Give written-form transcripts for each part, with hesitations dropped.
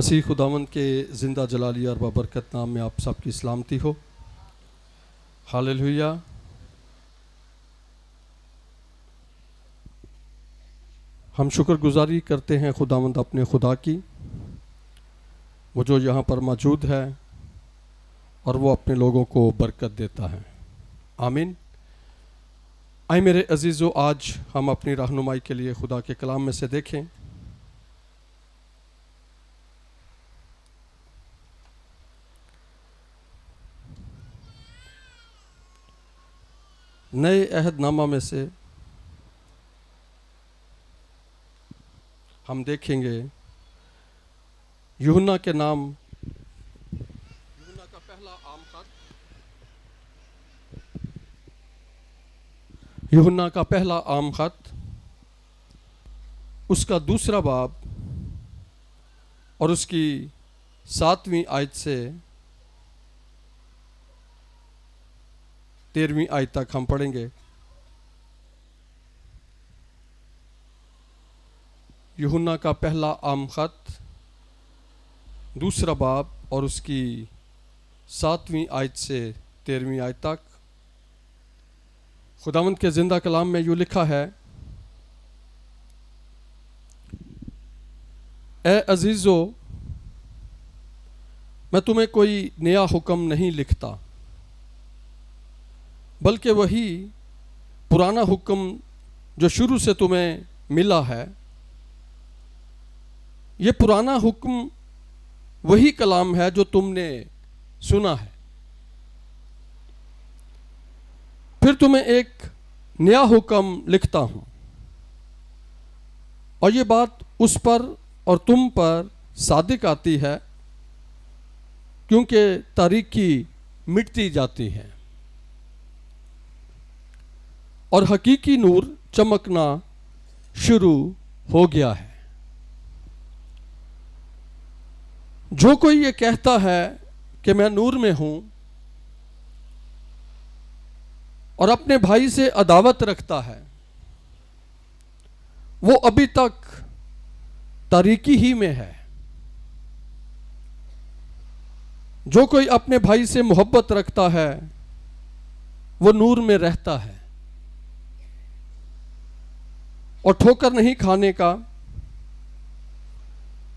مسیح خداوند کے زندہ جلالی اور بابرکت نام میں آپ سب کی سلامتی ہو۔ ہاللیلویا۔ ہم شکر گزاری کرتے ہیں خداوند اپنے خدا کی، وہ جو یہاں پر موجود ہے اور وہ اپنے لوگوں کو برکت دیتا ہے۔ آمین۔ آئے میرے عزیزو، آج ہم اپنی رہنمائی کے لیے خدا کے کلام میں سے دیکھیں۔ نئے عہد نامہ میں سے ہم دیکھیں گے یوحنا کے نام، یوحنا کا پہلا عام خط، یوحنا کا پہلا عام خط، اس کا دوسرا باب اور اس کی 7ویں آیت سے 13ویں آیت تک ہم پڑھیں گے۔ یوحنا کا پہلا عام خط، دوسرا باب اور اس کی 7ویں آیت سے 13ویں آیت تک۔ خداوند کے زندہ کلام میں یوں لکھا ہے: اے عزیزو، میں تمہیں کوئی نیا حکم نہیں لکھتا، بلکہ وہی پرانا حکم جو شروع سے تمہیں ملا ہے۔ یہ پرانا حکم وہی کلام ہے جو تم نے سنا ہے۔ پھر تمہیں ایک نیا حکم لکھتا ہوں، اور یہ بات اس پر اور تم پر صادق آتی ہے، کیونکہ تاریکی مٹتی جاتی ہے اور حقیقی نور چمکنا شروع ہو گیا ہے۔ جو کوئی یہ کہتا ہے کہ میں نور میں ہوں اور اپنے بھائی سے عداوت رکھتا ہے، وہ ابھی تک تاریکی ہی میں ہے۔ جو کوئی اپنے بھائی سے محبت رکھتا ہے وہ نور میں رہتا ہے اور ٹھوکر نہیں کھانے کا،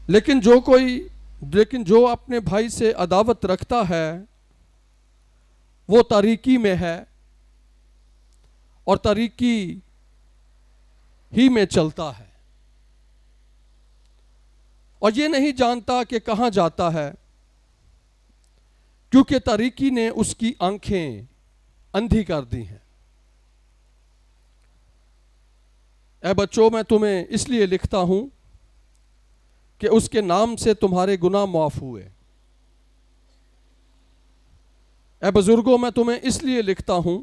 لیکن جو اپنے بھائی سے عداوت رکھتا ہے وہ تاریکی میں ہے اور تاریکی ہی میں چلتا ہے، اور یہ نہیں جانتا کہ کہاں جاتا ہے، کیونکہ تاریکی نے اس کی آنکھیں اندھی کر دی ہیں۔ اے بچوں، میں تمہیں اس لیے لکھتا ہوں کہ اس کے نام سے تمہارے گناہ معاف ہوئے۔ اے بزرگوں، میں تمہیں اس لیے لکھتا ہوں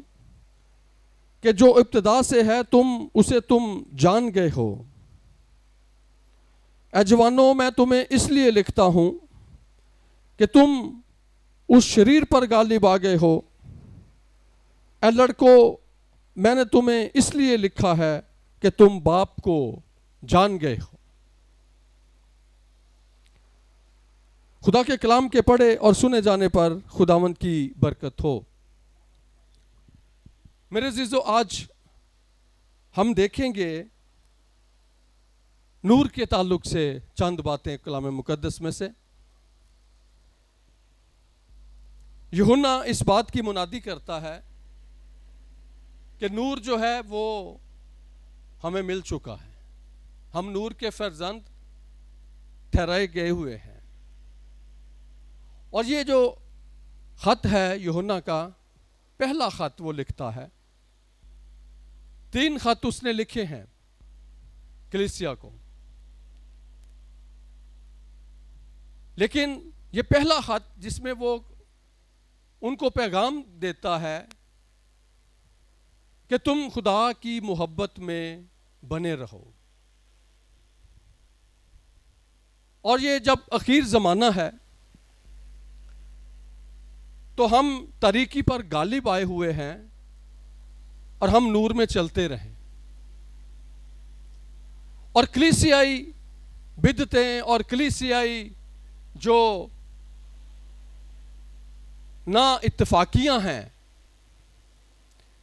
کہ جو ابتدا سے ہے اسے تم جان گئے ہو۔ اے جوانوں، میں تمہیں اس لیے لکھتا ہوں کہ تم اس شریر پر غالب آ گئے ہو۔ اے لڑکوں، میں نے تمہیں اس لیے لکھا ہے کہ تم باپ کو جان گئے ہو۔ خدا کے کلام کے پڑھے اور سنے جانے پر خداوند کی برکت ہو۔ میرے عزیزو، آج ہم دیکھیں گے نور کے تعلق سے چند باتیں کلام مقدس میں سے۔ یوحنا اس بات کی منادی کرتا ہے کہ نور جو ہے وہ ہمیں مل چکا ہے، ہم نور کے فرزند ٹھہرائے گئے ہوئے ہیں۔ اور یہ جو خط ہے یوحنا کا پہلا خط وہ لکھتا ہے، 3 خط اس نے لکھے ہیں کلیسیا کو، لیکن یہ پہلا خط جس میں وہ ان کو پیغام دیتا ہے کہ تم خدا کی محبت میں بنے رہو۔ اور یہ جب اخیر زمانہ ہے تو ہم تاریکی پر غالب آئے ہوئے ہیں اور ہم نور میں چلتے رہیں، اور کلیسیائی بدعتیں اور کلیسیائی جو نا اتفاقیاں ہیں،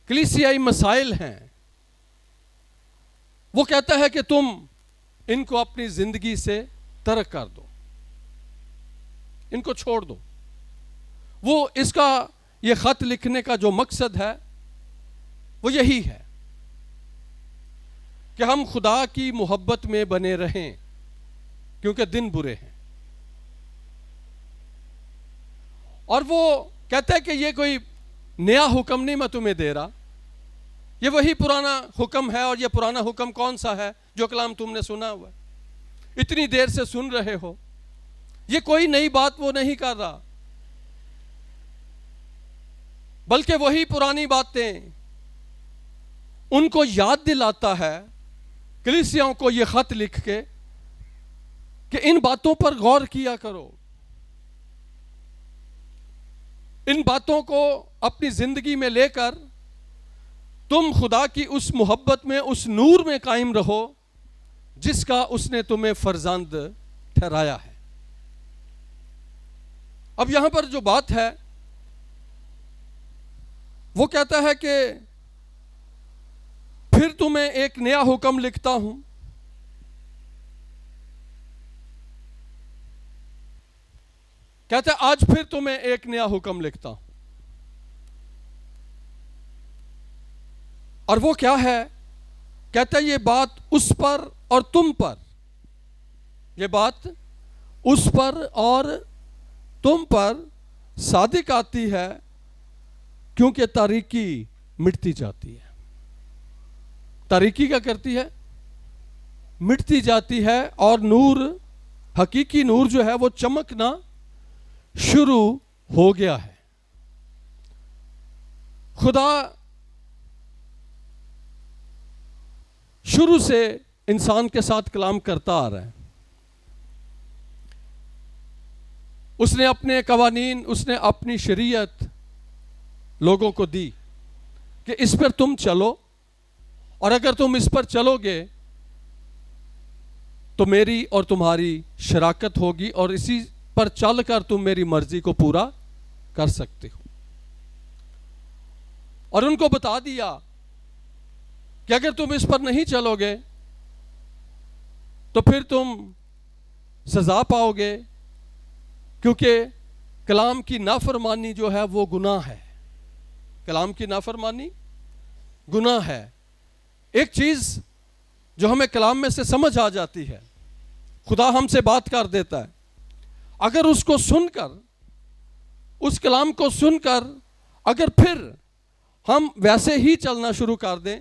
کلیسیائی مسائل ہیں، وہ کہتا ہے کہ تم ان کو اپنی زندگی سے ترک کر دو، ان کو چھوڑ دو۔ وہ اس کا یہ خط لکھنے کا جو مقصد ہے وہ یہی ہے کہ ہم خدا کی محبت میں بنے رہیں، کیونکہ دن برے ہیں۔ اور وہ کہتا ہے کہ یہ کوئی نیا حکم نہیں میں تمہیں دے رہا، یہ وہی پرانا حکم ہے۔ اور یہ پرانا حکم کون سا ہے؟ جو کلام تم نے سنا ہوا ہے، اتنی دیر سے سن رہے ہو۔ یہ کوئی نئی بات وہ نہیں کر رہا، بلکہ وہی پرانی باتیں ان کو یاد دلاتا ہے، کلیسیاؤں کو یہ خط لکھ کے، کہ ان باتوں پر غور کیا کرو، ان باتوں کو اپنی زندگی میں لے کر تم خدا کی اس محبت میں، اس نور میں قائم رہو جس کا اس نے تمہیں فرزند ٹھہرایا ہے۔ اب یہاں پر جو بات ہے وہ کہتا ہے کہ پھر تمہیں ایک نیا حکم لکھتا ہوں، کہتا ہے آج پھر تمہیں ایک نیا حکم لکھتا ہوں۔ اور وہ کیا ہے؟ کہتا ہے یہ بات اس پر اور تم پر، یہ بات اس پر اور تم پر صادق آتی ہے، کیونکہ تاریکی مٹتی جاتی ہے۔ تاریکی کیا کرتی ہے؟ مٹتی جاتی ہے، اور نور، حقیقی نور جو ہے وہ چمکنا شروع ہو گیا ہے۔ خدا شروع سے انسان کے ساتھ کلام کرتا آ رہا ہے۔ اس نے اپنے قوانین، اس نے اپنی شریعت لوگوں کو دی کہ اس پر تم چلو، اور اگر تم اس پر چلو گے تو میری اور تمہاری شراکت ہوگی، اور اسی پر چل کر تم میری مرضی کو پورا کر سکتے ہو۔ اور ان کو بتا دیا کہ اگر تم اس پر نہیں چلو گے تو پھر تم سزا پاؤ گے، کیونکہ کلام کی نافرمانی جو ہے وہ گناہ ہے۔ کلام کی نافرمانی گناہ ہے۔ ایک چیز جو ہمیں کلام میں سے سمجھ آ جاتی ہے، خدا ہم سے بات کر دیتا ہے، اگر اس کو سن کر، اس کلام کو سن کر اگر پھر ہم ویسے ہی چلنا شروع کر دیں،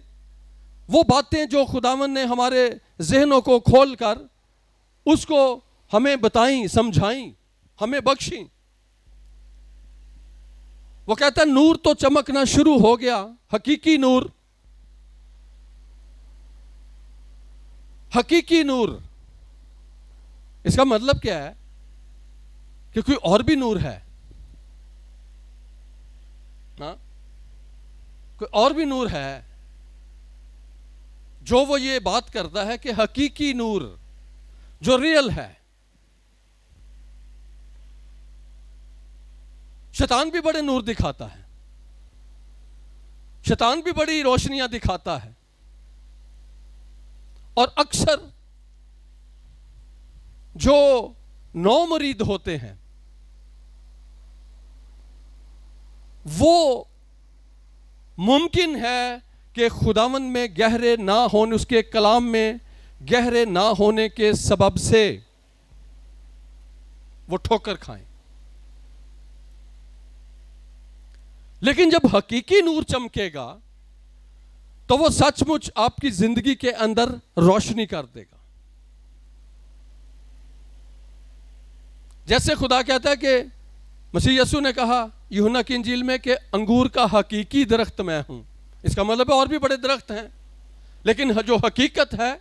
وہ باتیں جو خداوند نے ہمارے ذہنوں کو کھول کر اس کو ہمیں بتائیں، سمجھائیں، ہمیں بخشیں، وہ کہتا ہے نور تو چمکنا شروع ہو گیا، حقیقی نور، حقیقی نور۔ اس کا مطلب کیا ہے؟ کہ کوئی اور بھی نور ہے، کوئی اور بھی نور ہے جو وہ یہ بات کرتا ہے کہ حقیقی نور جو ریئل ہے۔ شیطان بھی بڑے نور دکھاتا ہے، شیطان بھی بڑی روشنیاں دکھاتا ہے، اور اکثر جو نو مرید ہوتے ہیں وہ ممکن ہے کہ خداوند میں گہرے نہ ہونے، اس کے کلام میں گہرے نہ ہونے کے سبب سے وہ ٹھوکر کھائیں، لیکن جب حقیقی نور چمکے گا تو وہ سچ مچ آپ کی زندگی کے اندر روشنی کر دے گا۔ جیسے خدا کہتا ہے کہ مسیح یسوع نے کہا یوحنا کی انجیل میں کہ انگور کا حقیقی درخت میں ہوں، اس کا مطلب ہے اور بھی بڑے درخت ہیں، لیکن جو حقیقت ہے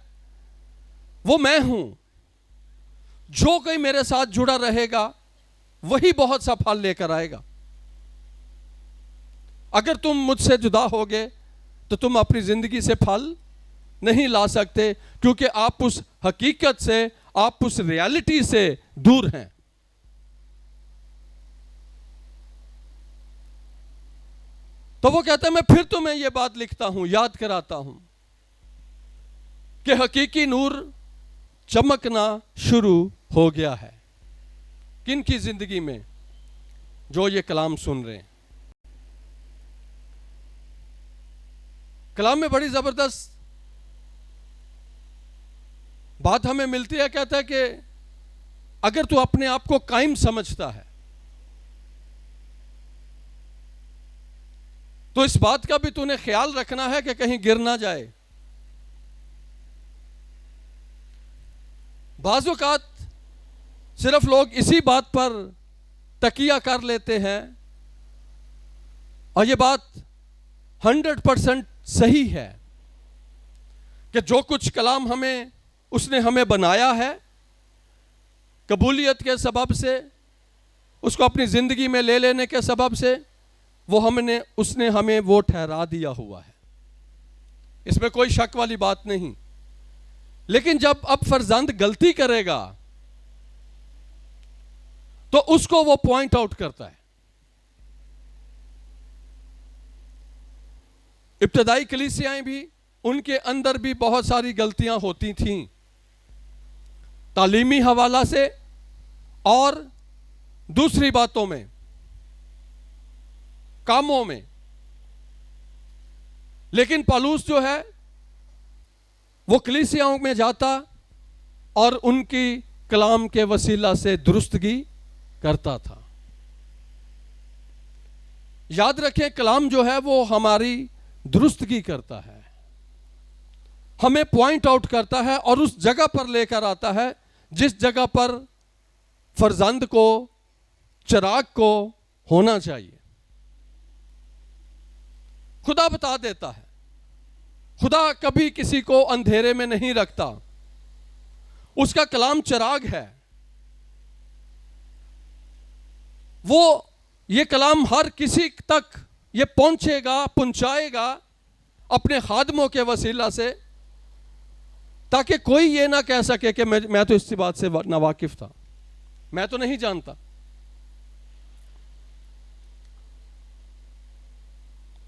وہ میں ہوں۔ جو کوئی میرے ساتھ جڑا رہے گا وہی بہت سا پھل لے کر آئے گا۔ اگر تم مجھ سے جدا ہوگے تو تم اپنی زندگی سے پھل نہیں لا سکتے، کیونکہ آپ اس حقیقت سے، آپ اس ریالٹی سے دور ہیں۔ تو وہ کہتا ہے میں پھر تمہیں یہ بات لکھتا ہوں، یاد کراتا ہوں کہ حقیقی نور چمکنا شروع ہو گیا ہے۔ کن کی زندگی میں؟ جو یہ کلام سن رہے ہیں۔ کلام میں بڑی زبردست بات ہمیں ملتی ہے، کہتا ہے کہ اگر تو اپنے آپ کو قائم سمجھتا ہے تو اس بات کا بھی تو نے خیال رکھنا ہے کہ کہیں گر نہ جائے۔ بعض اوقات صرف لوگ اسی بات پر تکیہ کر لیتے ہیں، اور یہ بات 100% صحیح ہے کہ جو کچھ کلام اس نے ہمیں بنایا ہے، قبولیت کے سبب سے، اس کو اپنی زندگی میں لے لینے کے سبب سے، اس نے ہمیں وہ ٹھہرا دیا ہوا ہے، اس میں کوئی شک والی بات نہیں۔ لیکن جب اب فرزند غلطی کرے گا تو اس کو وہ پوائنٹ آؤٹ کرتا ہے۔ ابتدائی کلیسیائیں بھی، ان کے اندر بھی بہت ساری غلطیاں ہوتی تھیں، تعلیمی حوالہ سے اور دوسری باتوں میں، کاموں میں۔ لیکن پالوس جو ہے وہ کلیسیاؤں میں جاتا اور ان کی کلام کے وسیلہ سے درستگی کرتا تھا۔ یاد رکھیں، کلام جو ہے وہ ہماری درستگی کرتا ہے، ہمیں پوائنٹ آؤٹ کرتا ہے اور اس جگہ پر لے کر آتا ہے جس جگہ پر فرزند کو، چراغ کو ہونا چاہیے۔ خدا بتا دیتا ہے، خدا کبھی کسی کو اندھیرے میں نہیں رکھتا، اس کا کلام چراغ ہے۔ وہ یہ کلام ہر کسی تک یہ پہنچائے گا اپنے خادموں کے وسیلہ سے، تاکہ کوئی یہ نہ کہہ سکے کہ میں تو اس بات سے ناواقف تھا، میں تو نہیں جانتا۔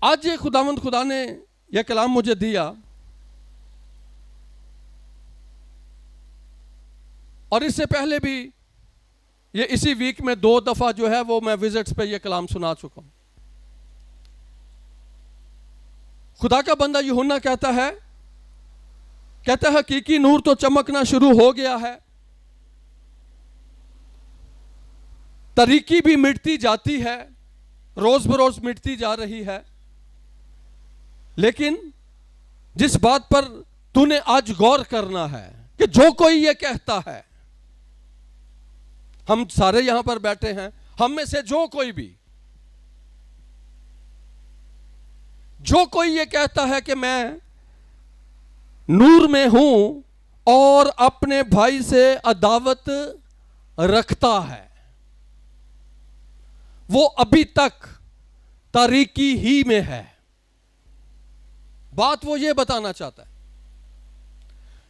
آج یہ خدا نے یہ کلام مجھے دیا، اور اس سے پہلے بھی یہ اسی ویک میں 2 دفعہ جو ہے وہ میں وزٹس پہ یہ کلام سنا چکا ہوں۔ خدا کا بندہ یوحنا کہتا ہے حقیقی نور تو چمکنا شروع ہو گیا ہے، تاریکی بھی مٹتی جاتی ہے، روز بروز مٹتی جا رہی ہے، لیکن جس بات پر تو نے آج غور کرنا ہے کہ جو کوئی یہ کہتا ہے، ہم سارے یہاں پر بیٹھے ہیں، ہم میں سے جو کوئی یہ کہتا ہے کہ میں نور میں ہوں اور اپنے بھائی سے عداوت رکھتا ہے، وہ ابھی تک تاریکی ہی میں ہے۔ بات وہ یہ بتانا چاہتا ہے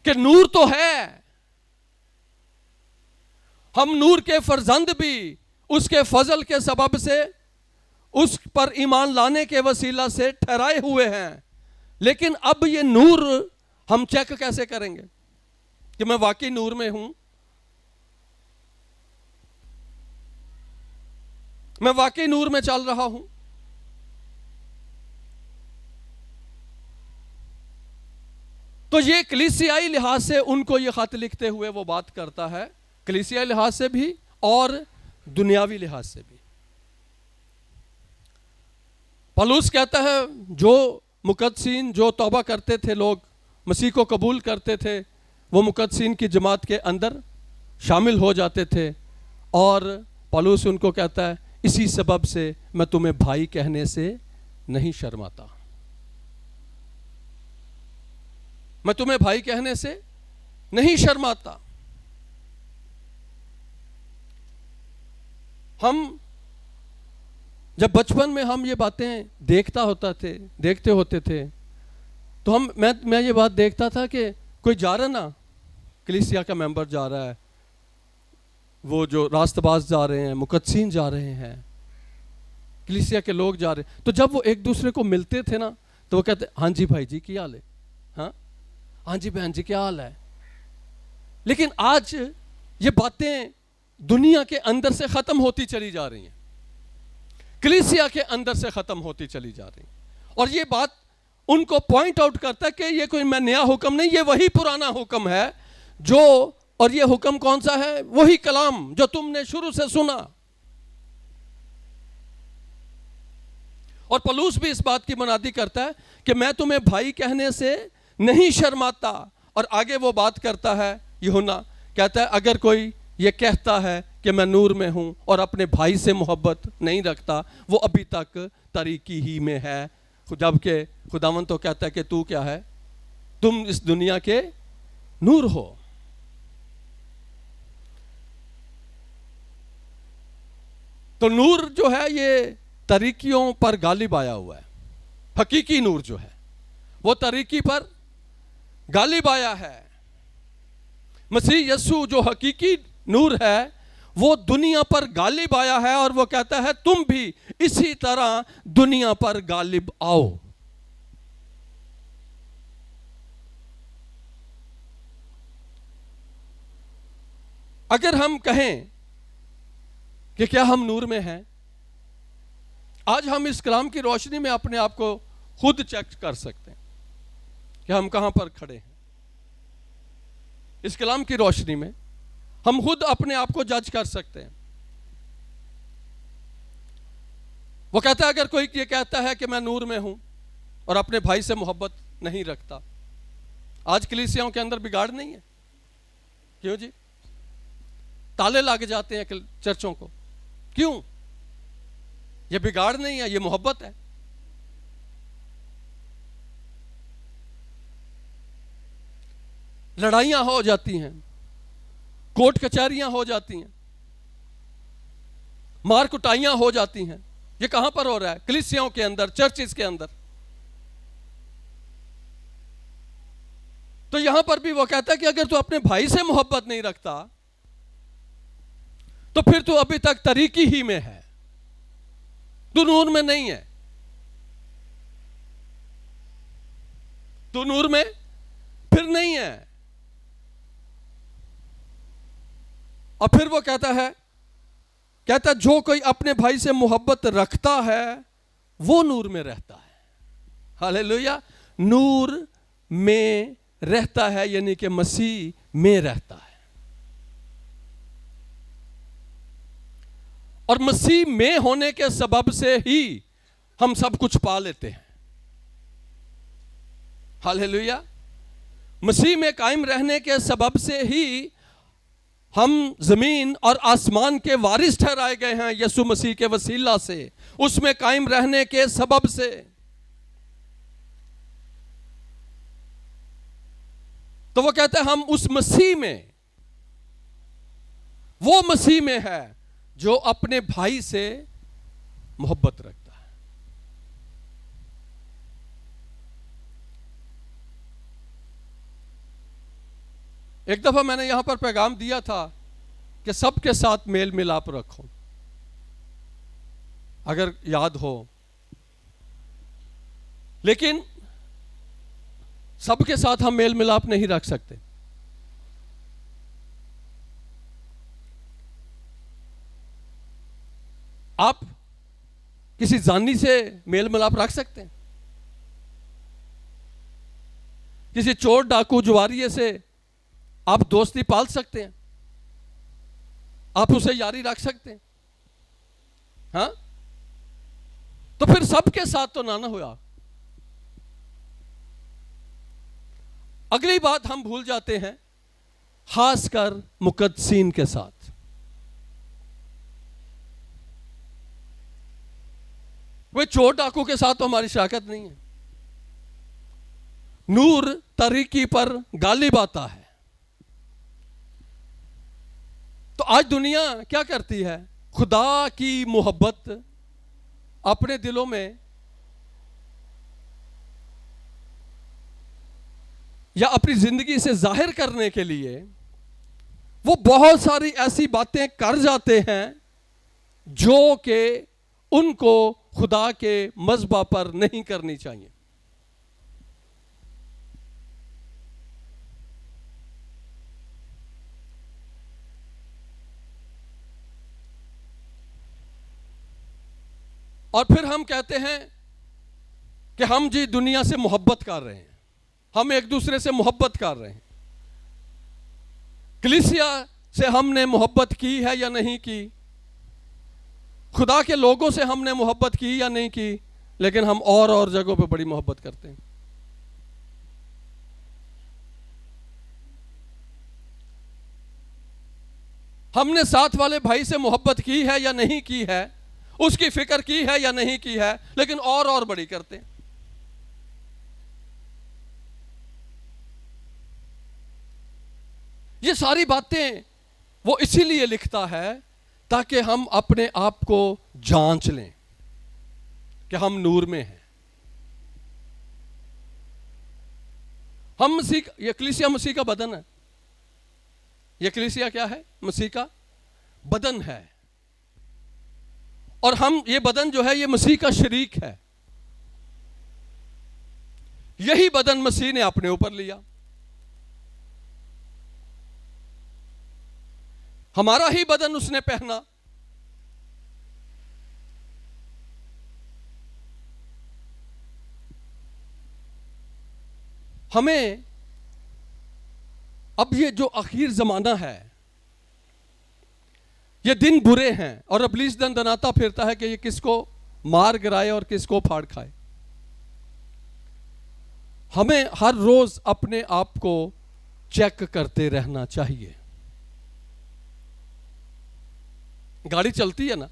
کہ نور تو ہے، ہم نور کے فرزند بھی اس کے فضل کے سبب سے، اس پر ایمان لانے کے وسیلہ سے ٹھہرائے ہوئے ہیں، لیکن اب یہ نور ہم چیک کیسے کریں گے کہ میں واقعی نور میں ہوں، میں واقعی نور میں چل رہا ہوں؟ تو یہ کلیسیائی لحاظ سے ان کو یہ خط لکھتے ہوئے وہ بات کرتا ہے، کلیسیائی لحاظ سے بھی اور دنیاوی لحاظ سے بھی۔ پالوس کہتا ہے جو مقدسین، جو توبہ کرتے تھے، لوگ مسیح کو قبول کرتے تھے، وہ مقدسین کی جماعت کے اندر شامل ہو جاتے تھے، اور پالوس ان کو کہتا ہے اسی سبب سے میں تمہیں بھائی کہنے سے نہیں شرماتا، میں تمہیں بھائی کہنے سے نہیں شرماتا۔ ہم جب بچپن میں ہم یہ باتیں دیکھتے ہوتے تھے تو میں یہ بات دیکھتا تھا کہ کوئی جا رہا نا، کلیسیا کا ممبر جا رہا ہے، وہ جو راست باز جا رہے ہیں، مقدسین جا رہے ہیں، کلیسیا کے لوگ جا رہے. تو جب وہ ایک دوسرے کو ملتے تھے نا تو وہ کہتے ہاں جی بھائی جی کیا حال ہے, ہاں جی بہن جی کیا حال ہے. لیکن آج یہ باتیں دنیا کے اندر سے ختم ہوتی چلی جا رہی ہیں, کلیسیا کے اندر سے ختم ہوتی چلی جا رہی ہیں. اور یہ بات ان کو پوائنٹ آؤٹ کرتا ہے کہ یہ کوئی میں نیا حکم نہیں, یہ وہی پرانا حکم ہے جو, اور یہ حکم کون سا ہے؟ وہی کلام جو تم نے شروع سے سنا. اور پولس بھی اس بات کی منادی کرتا ہے کہ میں تمہیں بھائی کہنے سے نہیں شرماتا. اور آگے وہ بات کرتا ہے, یوحنا کہتا ہے اگر کوئی یہ کہتا ہے کہ میں نور میں ہوں اور اپنے بھائی سے محبت نہیں رکھتا, وہ ابھی تک تاریکی ہی میں ہے. جبکہ خداوند تو کہتا ہے کہ تو کیا ہے, تم اس دنیا کے نور ہو. تو نور جو ہے یہ تاریکیوں پر غالب آیا ہوا ہے. حقیقی نور جو ہے وہ تاریکی پر غالب آیا ہے. مسیح یسوع جو حقیقی نور ہے وہ دنیا پر غالب آیا ہے, اور وہ کہتا ہے تم بھی اسی طرح دنیا پر غالب آؤ. اگر ہم کہیں کہ کیا ہم نور میں ہیں, آج ہم اس کلام کی روشنی میں اپنے آپ کو خود چیک کر سکتے ہیں کہ ہم کہاں پر کھڑے ہیں. اس کلام کی روشنی میں ہم خود اپنے آپ کو جج کر سکتے ہیں. وہ کہتا ہے اگر کوئی یہ کہتا ہے کہ میں نور میں ہوں اور اپنے بھائی سے محبت نہیں رکھتا. آج کلیسیاؤں کے اندر بگاڑ نہیں ہے, کیوں جی؟ تالے لگ جاتے ہیں چرچوں کو, کیوں؟ یہ بگاڑ نہیں ہے, یہ محبت ہے. لڑائیاں ہو جاتی ہیں, کورٹ کچہریاں ہو جاتی ہیں, مار کٹائیاں ہو جاتی ہیں. یہ کہاں پر ہو رہا ہے؟ کلیسیاؤں کے اندر, چرچز کے اندر. تو یہاں پر بھی وہ کہتا ہے کہ اگر تو اپنے بھائی سے محبت نہیں رکھتا تو پھر تو ابھی تک طریقی ہی میں ہے, تو نور میں نہیں ہے. تو نور میں پھر نہیں ہے. اور پھر وہ کہتا جو کوئی اپنے بھائی سے محبت رکھتا ہے وہ نور میں رہتا ہے. ہاللیلویا. نور میں رہتا ہے یعنی کہ مسیح میں رہتا ہے, اور مسیح میں ہونے کے سبب سے ہی ہم سب کچھ پا لیتے ہیں. ہاللیلویا. مسیح میں قائم رہنے کے سبب سے ہی ہم زمین اور آسمان کے وارث ٹھہرائے گئے ہیں یسوع مسیح کے وسیلہ سے, اس میں قائم رہنے کے سبب سے. تو وہ کہتے ہیں ہم اس مسیح میں, وہ مسیح میں ہے جو اپنے بھائی سے محبت رکھتا ہے. ایک دفعہ میں نے یہاں پر پیغام دیا تھا کہ سب کے ساتھ میل ملاپ رکھو, اگر یاد ہو. لیکن سب کے ساتھ ہم میل ملاپ نہیں رکھ سکتے. آپ کسی زانی سے میل ملاپ رکھ سکتے ہیں؟ کسی چور ڈاکو جواریے سے آپ دوستی پال سکتے ہیں؟ آپ اسے یاری رکھ سکتے ہیں؟ ہاں, تو پھر سب کے ساتھ تو نہ ہوا. اگلی بات ہم بھول جاتے ہیں, خاص کر مقدسین کے ساتھ. وہ چور ڈاکو کے ساتھ تو ہماری شراکت نہیں ہے. نور طریقی پر غالب آتا ہے. تو آج دنیا کیا کرتی ہے؟ خدا کی محبت اپنے دلوں میں یا اپنی زندگی سے ظاہر کرنے کے لیے وہ بہت ساری ایسی باتیں کر جاتے ہیں جو کہ ان کو خدا کے مذبح پر نہیں کرنی چاہیے. اور پھر ہم کہتے ہیں کہ ہم جی دنیا سے محبت کر رہے ہیں, ہم ایک دوسرے سے محبت کر رہے ہیں. کلیسیا سے ہم نے محبت کی ہے یا نہیں کی, خدا کے لوگوں سے ہم نے محبت کی یا نہیں کی, لیکن ہم اور جگہوں پہ بڑی محبت کرتے ہیں. ہم نے ساتھ والے بھائی سے محبت کی ہے یا نہیں کی ہے, اس کی فکر کی ہے یا نہیں کی ہے, لیکن اور بڑی کرتے ہیں. یہ ساری باتیں وہ اسی لیے لکھتا ہے تاکہ ہم اپنے آپ کو جانچ لیں کہ ہم نور میں ہیں. ہم مسیح, یہ کلیسیا مسیح کا بدن ہے. یہ کلیسیا کیا ہے؟ مسیح کا بدن ہے. اور ہم, یہ بدن جو ہے یہ مسیح کا شریک ہے. یہی بدن مسیح نے اپنے اوپر لیا. ہمارا ہی بدن اس نے پہنا. ہمیں اب یہ جو آخر زمانہ ہے, یہ دن برے ہیں, اور ابلیس دندناتا پھرتا ہے کہ یہ کس کو مار گرائے اور کس کو پھاڑ کھائے. ہمیں ہر روز اپنے آپ کو چیک کرتے رہنا چاہیے. گاڑی چلتی ہے نا,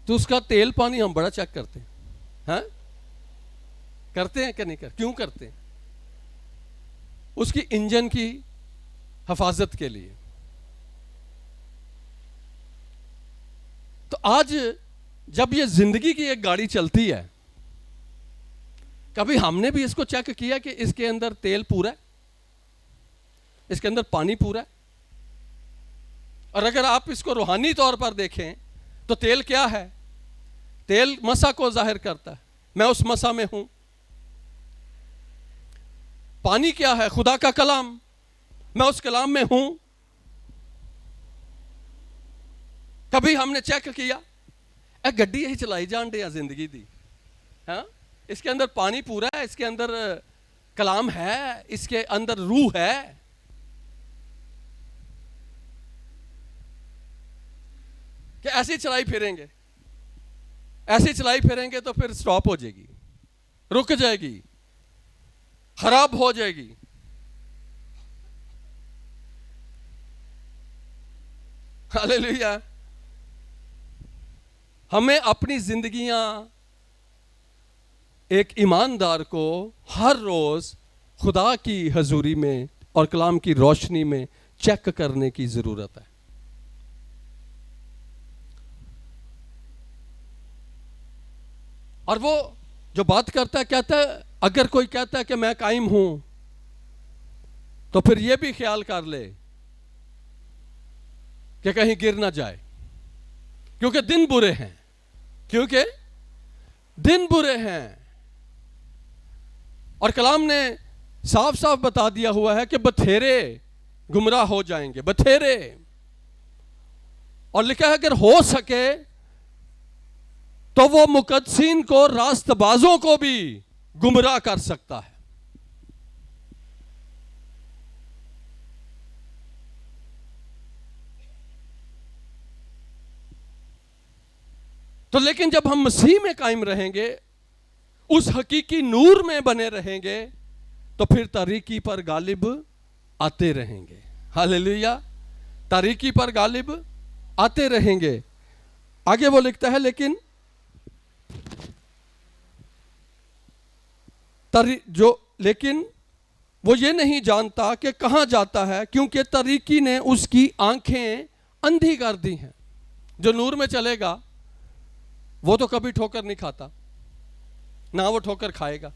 تو اس کا تیل پانی ہم بڑا چیک کرتے ہیں. ہاں کرتے ہیں کہ نہیں کرتے؟ کیوں کرتے ہیں؟ اس کی انجن کی حفاظت کے لیے. تو آج جب یہ زندگی کی ایک گاڑی چلتی ہے, کبھی ہم نے بھی اس کو چیک کیا کہ اس کے اندر تیل پورا ہے, اس کے اندر پانی پورا ہے؟ اور اگر آپ اس کو روحانی طور پر دیکھیں تو تیل کیا ہے؟ تیل مسا کو ظاہر کرتا ہے, میں اس مسا میں ہوں. پانی کیا ہے؟ خدا کا کلام, میں اس کلام میں ہوں. کبھی ہم نے چیک کیا اے گڈی یہی چلائی جان دے زندگی دی, ہاں اس کے اندر پانی پورا ہے, اس کے اندر کلام ہے, اس کے اندر روح ہے. کہ ایسی چلائی پھریں گے, ایسی چلائی پھریں گے تو پھر سٹاپ ہو جائے گی, رک جائے گی, خراب ہو جائے گی. ہاللیلویا. ہمیں اپنی زندگیاں ایک ایماندار کو ہر روز خدا کی حضوری میں اور کلام کی روشنی میں چیک کرنے کی ضرورت ہے. اور وہ جو بات کرتا ہے کہتا ہے, اگر کوئی کہتا ہے کہ میں قائم ہوں, تو پھر یہ بھی خیال کر لے کہ کہیں گر نہ جائے, کیونکہ دن برے ہیں, کیونکہ دن برے ہیں. اور کلام نے صاف صاف بتا دیا ہوا ہے کہ بتھیرے گمراہ ہو جائیں گے, بتھیرے. اور لکھا ہے اگر ہو سکے تو وہ مقدسین کو, راست بازوں کو بھی گمراہ کر سکتا ہے. تو لیکن جب ہم مسیح میں قائم رہیں گے, اس حقیقی نور میں بنے رہیں گے, تو پھر تاریکی پر غالب آتے رہیں گے. ہاللیلویا. تاریکی پر غالب آتے رہیں گے. آگے وہ لکھتا ہے لیکن وہ یہ نہیں جانتا کہ کہاں جاتا ہے, کیونکہ تاریکی نے اس کی آنکھیں اندھی کر دی ہیں. جو نور میں چلے گا وہ تو کبھی ٹھوکر نہیں کھاتا, نہ وہ ٹھوکر کھائے گا,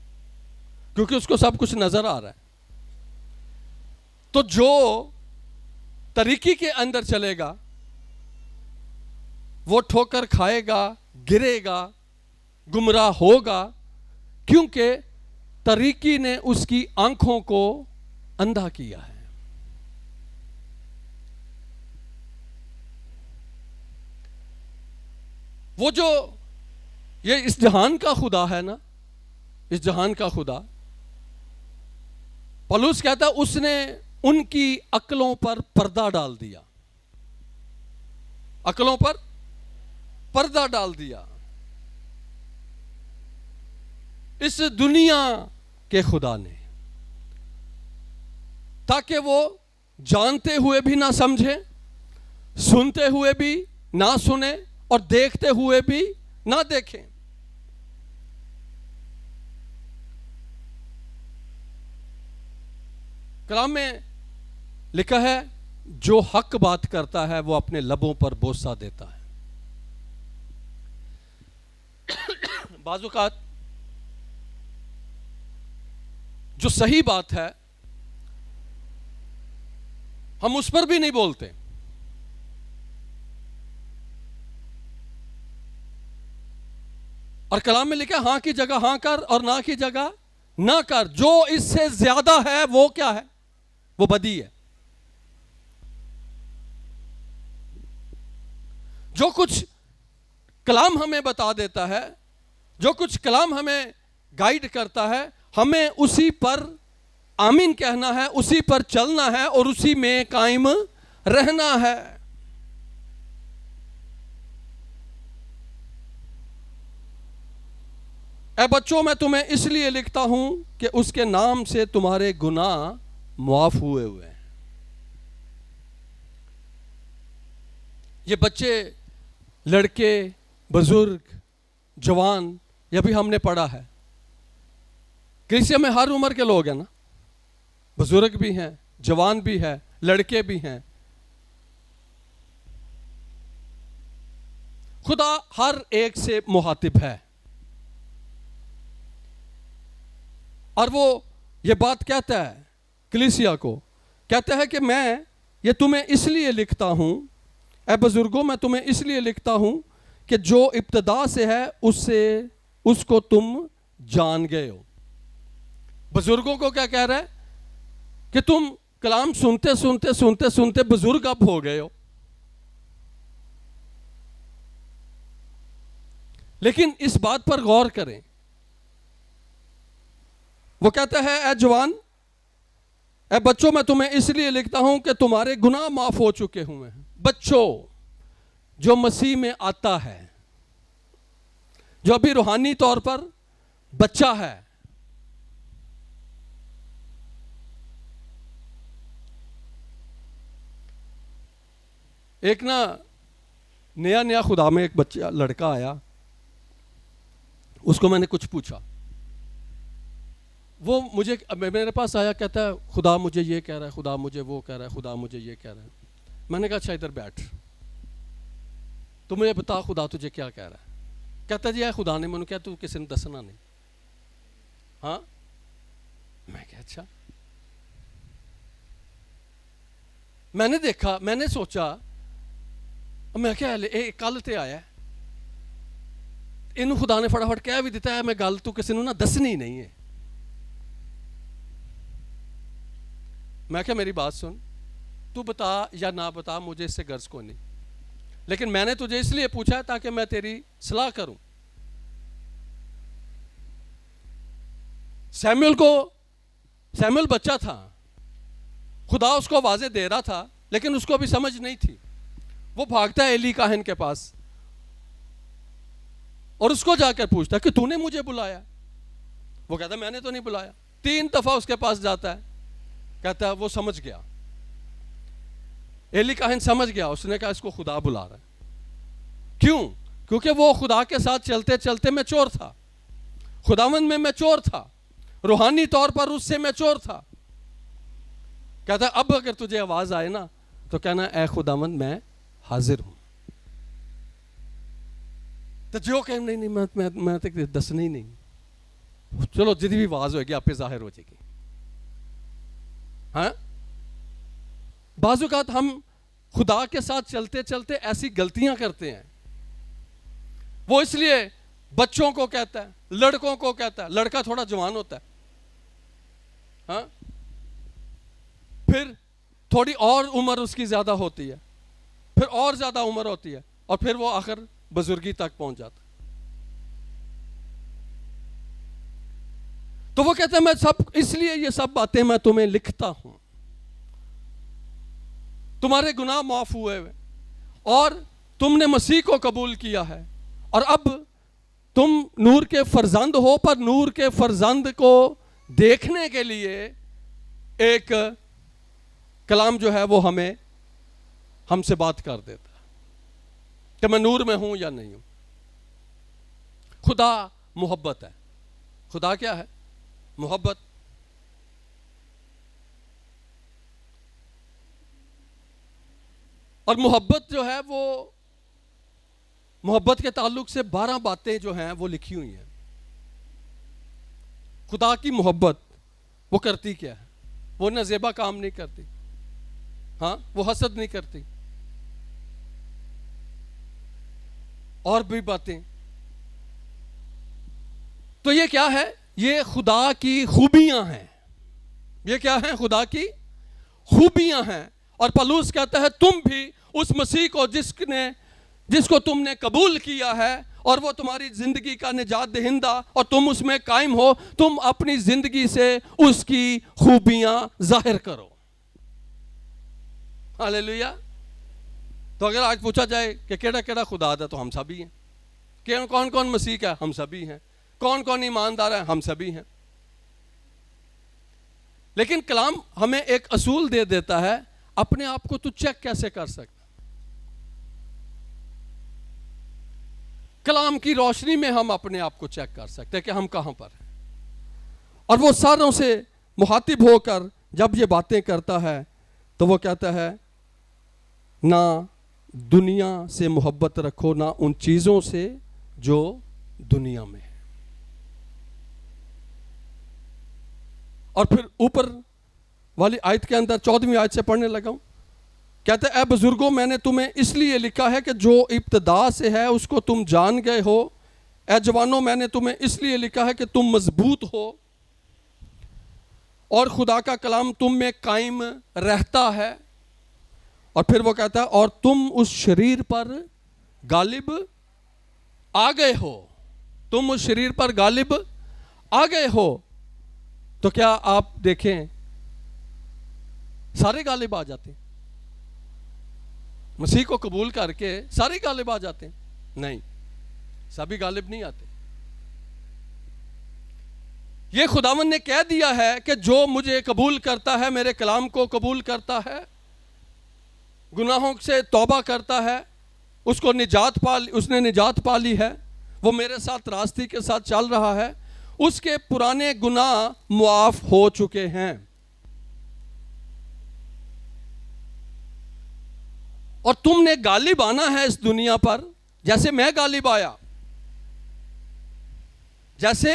کیونکہ اس کو سب کچھ نظر آ رہا ہے. تو جو طریقی کے اندر چلے گا وہ ٹھوکر کھائے گا، گرے گا، گمراہ ہوگا، کیونکہ طریقی نے اس کی آنکھوں کو اندھا کیا ہے۔ وہ جو یہ اس جہان کا خدا ہے نا، اس جہان کا خدا، پولس کہتا ہے اس نے ان کی عقلوں پر پردہ ڈال دیا، عقلوں پر پردہ ڈال دیا۔ اس دنیا کے خدا نے، تاکہ وہ جانتے ہوئے بھی نہ سمجھیں، سنتے ہوئے بھی نہ سنیں، اور دیکھتے ہوئے بھی نہ دیکھیں۔ کلام میں لکھا ہے جو حق بات کرتا ہے وہ اپنے لبوں پر بوسہ دیتا ہے۔ بعض اوقات جو صحیح بات ہے ہم اس پر بھی نہیں بولتے، اور کلام میں لکھا ہے ہاں کی جگہ ہاں کر اور نہ کی جگہ نہ کر۔ جو اس سے زیادہ ہے وہ کیا ہے؟ وہ بدی ہے۔ جو کچھ کلام ہمیں بتا دیتا ہے، جو کچھ کلام ہمیں گائیڈ کرتا ہے، ہمیں اسی پر آمین کہنا ہے، اسی پر چلنا ہے اور اسی میں قائم رہنا ہے۔ اے بچوں میں تمہیں اس لیے لکھتا ہوں کہ اس کے نام سے تمہارے گناہ معاف ہوئے ہیں۔ یہ بچے، لڑکے، بزرگ، جوان، یہ بھی ہم نے پڑھا ہے۔ کلیسیا میں ہر عمر کے لوگ ہیں نا، بزرگ بھی ہیں، جوان بھی ہیں، لڑکے بھی ہیں۔ خدا ہر ایک سے مخاطب ہے، اور وہ یہ بات کہتا ہے کلیسیا کو، کہتا ہے کہ میں یہ تمہیں اس لیے لکھتا ہوں، اے بزرگوں میں تمہیں اس لیے لکھتا ہوں کہ جو ابتدا سے ہے اس کو تم جان گئے ہو۔ بزرگوں کو کیا کہہ رہا ہے کہ تم کلام سنتے سنتے سنتے سنتے بزرگ اب ہو گئے ہو، لیکن اس بات پر غور کریں۔ وہ کہتا ہے اے جوان، اے بچوں میں تمہیں اس لیے لکھتا ہوں کہ تمہارے گناہ معاف ہو چکے ہوئے ہیں۔ بچوں، جو مسیح میں آتا ہے، جو ابھی روحانی طور پر بچہ ہے، ایک نیا خدا میں ایک بچہ لڑکا آیا، اس کو میں نے کچھ پوچھا، وہ مجھے میرے پاس آیا، کہتا ہے خدا مجھے یہ کہہ رہا ہے، خدا مجھے وہ کہہ رہا ہے، خدا مجھے یہ کہہ رہا ہے۔ میں نے کہا اچھا ادھر بیٹھ، تو مجھے بتا خدا تجھے کیا کہہ رہا ہے۔ کہتا جی اے خدا نے مجھے کہا تو کسی نے دسنا نہیں۔ ہاں، میں کہا اچھا۔ میں نے دیکھا، میں نے سوچا، میں کیا کل تے آیا انہوں خدا نے فٹافٹ کہہ بھی دیتا ہے میں گل تو کسی نے نہ دسنی نہیں ہے۔ میں کہا میری بات سن، تو بتا یا نہ بتا، مجھے اس سے غرض کو نہیں، لیکن میں نے تجھے اس لیے پوچھا تاکہ میں تیری صلاح کروں۔ سیموئل بچہ تھا، خدا اس کو واضح دے رہا تھا، لیکن اس کو بھی سمجھ نہیں تھی۔ وہ بھاگتا ہے ایلی کاہن کے پاس اور اس کو جا کر پوچھتا کہ تو نے مجھے بلایا؟ وہ کہتا میں نے تو نہیں بلایا۔ 3 دفعہ اس کے پاس جاتا ہے، کہتا ہے وہ سمجھ گیا، ایلی کاہن سمجھ گیا، اس نے کہا اس کو خدا بلا رہا ہے۔ کیوں؟ کیونکہ وہ خدا کے ساتھ چلتے چلتے میچور تھا، خداوند میں میچور تھا، روحانی طور پر اس سے میچور تھا۔ کہتا ہے اب اگر تجھے آواز آئے نا تو کہنا اے خداوند میں حاضر ہوں۔ تو جو کہ نہیں میں تک دسنا ہی نہیں، چلو جتنی بھی آواز ہوئے گی آپ پہ ظاہر ہو جائے گی۔ ہاں، بعض اوقات ہم خدا کے ساتھ چلتے چلتے ایسی غلطیاں کرتے ہیں وہ اس لیے بچوں کو کہتا ہے، لڑکوں کو کہتا ہے، لڑکا تھوڑا جوان ہوتا ہے، ہاں، پھر تھوڑی اور عمر اس کی زیادہ ہوتی ہے، پھر اور زیادہ عمر ہوتی ہے، اور پھر وہ آخر بزرگی تک پہنچ جاتا ہے۔ تو وہ کہتا ہے میں اس لیے یہ سب باتیں میں تمہیں لکھتا ہوں، تمہارے گناہ معاف ہوئے ہوئے، اور تم نے مسیح کو قبول کیا ہے، اور اب تم نور کے فرزند ہو، پر نور کے فرزند کو دیکھنے کے لیے ایک کلام جو ہے وہ ہم سے بات کر دیتا ہے کہ میں نور میں ہوں یا نہیں ہوں۔ خدا محبت ہے۔ خدا کیا ہے؟ محبت۔ اور محبت جو ہے وہ محبت کے تعلق سے 12 باتیں جو ہیں وہ لکھی ہوئی ہیں۔ خدا کی محبت وہ کرتی کیا ہے؟ وہ نازیبا کام نہیں کرتی، ہاں، وہ حسد نہیں کرتی، اور بھی باتیں۔ تو یہ کیا ہے؟ یہ خدا کی خوبیاں ہیں۔ یہ کیا ہیں؟ خدا کی خوبیاں ہیں۔ اور پولس کہتا ہے تم بھی اس مسیح کو جس کو تم نے قبول کیا ہے، اور وہ تمہاری زندگی کا نجات دہندہ، اور تم اس میں قائم ہو، تم اپنی زندگی سے اس کی خوبیاں ظاہر کرو۔ ہاللیلویا۔ تو اگر آج پوچھا جائے کہ کیڑا کیڑا خدا ہے، تو ہم سبھی ہیں۔ کہ کون کون مسیح کا ہے؟ ہم سبھی ہیں۔ کون کون ایماندار ہیں؟ ہم سبھی ہیں۔ لیکن کلام ہمیں ایک اصول دے دیتا ہے، اپنے آپ کو تو چیک کیسے کر سکتا؟ کلام کی روشنی میں ہم اپنے آپ کو چیک کر سکتے ہیں کہ ہم کہاں پر ہیں۔ اور وہ ساروں سے مخاطب ہو کر جب یہ باتیں کرتا ہے تو وہ کہتا ہے نہ دنیا سے محبت رکھو، نہ ان چیزوں سے جو دنیا میں ہے۔ اور پھر اوپر والی آیت کے اندر 14ویں آیت سے پڑھنے لگا ہوں، کہتے ہیں اے بزرگوں میں نے تمہیں اس لیے لکھا ہے کہ جو ابتدا سے ہے اس کو تم جان گئے ہو۔ اے جوانوں میں نے تمہیں اس لیے لکھا ہے کہ تم مضبوط ہو اور خدا کا کلام تم میں قائم رہتا ہے۔ اور پھر وہ کہتا ہے اور تم اس شریر پر غالب آ گئے ہو۔ تم اس شریر پر غالب آ گئے ہو۔ تو کیا آپ دیکھیں سارے غالب آ جاتے ہیں؟ مسیح کو قبول کر کے سارے غالب آ جاتے ہیں؟ نہیں، سبھی غالب نہیں آتے۔ یہ خداوند نے کہہ دیا ہے کہ جو مجھے قبول کرتا ہے، میرے کلام کو قبول کرتا ہے، گناہوں سے توبہ کرتا ہے، اس نے نجات پا لی ہے، وہ میرے ساتھ راستے کے ساتھ چل رہا ہے، اس کے پرانے گناہ معاف ہو چکے ہیں۔ اور تم نے غالب آنا ہے اس دنیا پر جیسے میں غالب آیا، جیسے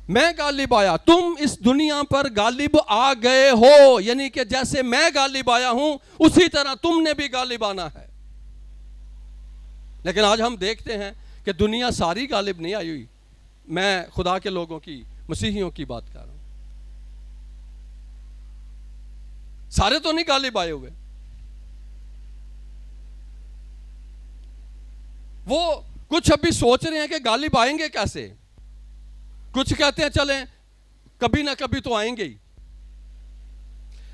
میں غالب آیا، تم اس دنیا پر غالب آ گئے ہو، یعنی کہ جیسے میں غالب آیا ہوں اسی طرح تم نے بھی غالب آنا ہے۔ لیکن آج ہم دیکھتے ہیں کہ دنیا ساری غالب نہیں آئی ہوئی۔ میں خدا کے لوگوں کی، مسیحیوں کی بات کر رہا ہوں، سارے تو نہیں غالب آئے ہوئے۔ وہ کچھ ابھی سوچ رہے ہیں کہ غالب آئیں گے کیسے، کچھ کہتے ہیں چلیں کبھی نہ کبھی تو آئیں گے ہی،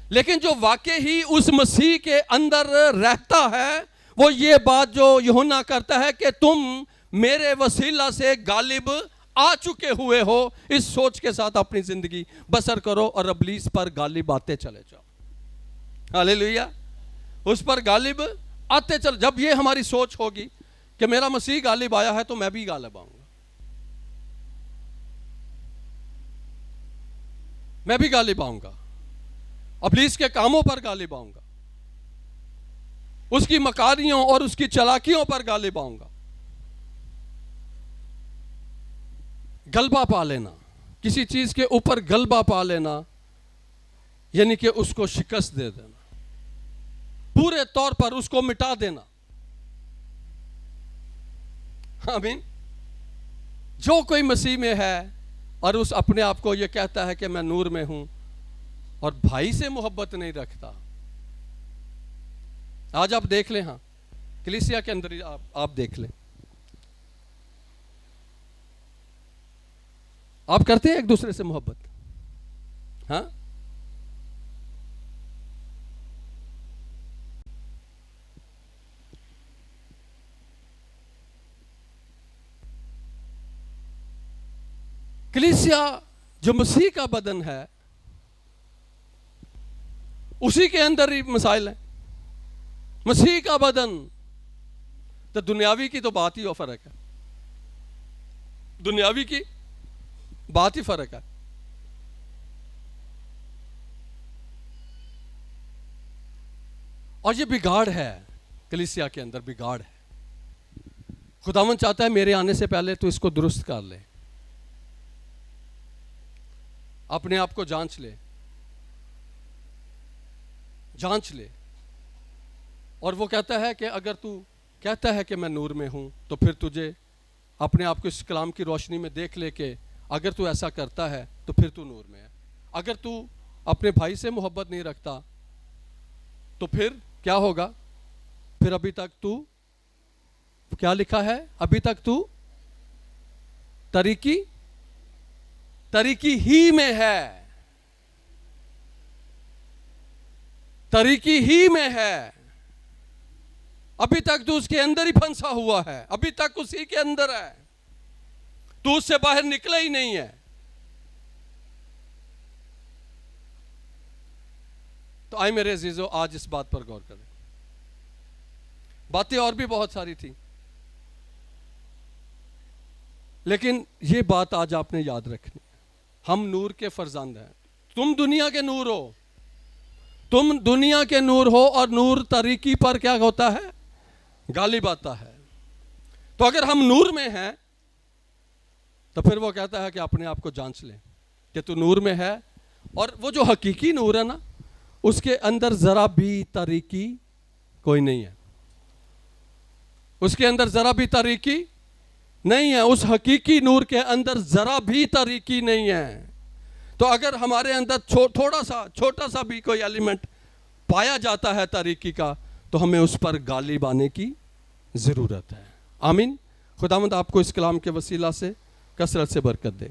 لیکن جو واقع ہی اس مسیح کے اندر رہتا ہے وہ یہ بات جو یوحنا کرتا ہے کہ تم میرے وسیلہ سے غالب آ چکے ہوئے ہو، اس سوچ کے ساتھ اپنی زندگی بسر کرو اور ابلیس پر غالب آتے چلے جاؤ۔ ہاللیلویا۔ اس پر غالب آتے چلے۔ جب یہ ہماری سوچ ہوگی کہ میرا مسیح غالب آیا ہے تو میں بھی غالب آؤں گا، میں بھی غالب آؤں گا، ابلیس کے کاموں پر غالب آؤں گا، اس کی مکاریوں اور اس کی چلاکیوں پر غالب آؤں گا۔ غلبہ پا لینا، کسی چیز کے اوپر غلبہ پا لینا، یعنی کہ اس کو شکست دے دینا، پورے طور پر اس کو مٹا دینا۔ آمین. جو کوئی مسیح میں ہے اور اس اپنے آپ کو یہ کہتا ہے کہ میں نور میں ہوں اور بھائی سے محبت نہیں رکھتا. آج آپ دیکھ لیں, ہاں کلیسیا کے اندر آپ دیکھ لیں, آپ کرتے ہیں ایک دوسرے سے محبت؟ ہاں, کلیسیا جو مسیح کا بدن ہے اسی کے اندر ہی مسائل ہیں. مسیح کا بدن تو دنیاوی کی تو بات ہی فرق ہے, دنیاوی کی بات ہی فرق ہے. اور یہ بگاڑ ہے کلیسیا کے اندر, بگاڑ ہے. خداوند چاہتا ہے میرے آنے سے پہلے تو اس کو درست کر لے, اپنے آپ کو جانچ لے, جانچ لے. اور وہ کہتا ہے کہ اگر تو کہتا ہے کہ میں نور میں ہوں تو پھر تجھے اپنے آپ کو اس کلام کی روشنی میں دیکھ لے کہ اگر تو ایسا کرتا ہے تو پھر تو نور میں ہے. اگر تو اپنے بھائی سے محبت نہیں رکھتا تو پھر کیا ہوگا؟ پھر ابھی تک تو کیا لکھا ہے, ابھی تک تو طریقی ہی میں ہے, طریقی ہی میں ہے. ابھی تک تو اس کے اندر ہی پھنسا ہوا ہے, ابھی تک اسی کے اندر ہے, تو اس سے باہر نکلا ہی نہیں ہے. تو آئے میرے عزیزو آج اس بات پر غور کریں. باتیں اور بھی بہت ساری تھیں, لیکن یہ بات آج آپ نے یاد رکھنی ہے. ہم نور کے فرزند ہیں. تم دنیا کے نور ہو, تم دنیا کے نور ہو, اور نور طریقی پر کیا ہوتا ہے؟ غالب آتا ہے. تو اگر ہم نور میں ہیں تو پھر وہ کہتا ہے کہ اپنے آپ کو جانچ لیں کہ تو نور میں ہے. اور وہ جو حقیقی نور ہے نا, اس کے اندر ذرا بھی طریقی کوئی نہیں ہے, اس کے اندر ذرا بھی طریقی نہیں ہے. اس حقیقی نور کے اندر ذرا بھی طریقی نہیں ہے. تو اگر ہمارے اندر چھوٹا سا بھی کوئی ایلیمنٹ پایا جاتا ہے طریقی کا, تو ہمیں اس پر غالب آنے کی ضرورت ہے. آمین. خداوند آپ کو اس کلام کے وسیلہ سے کثرت سے برکت دے.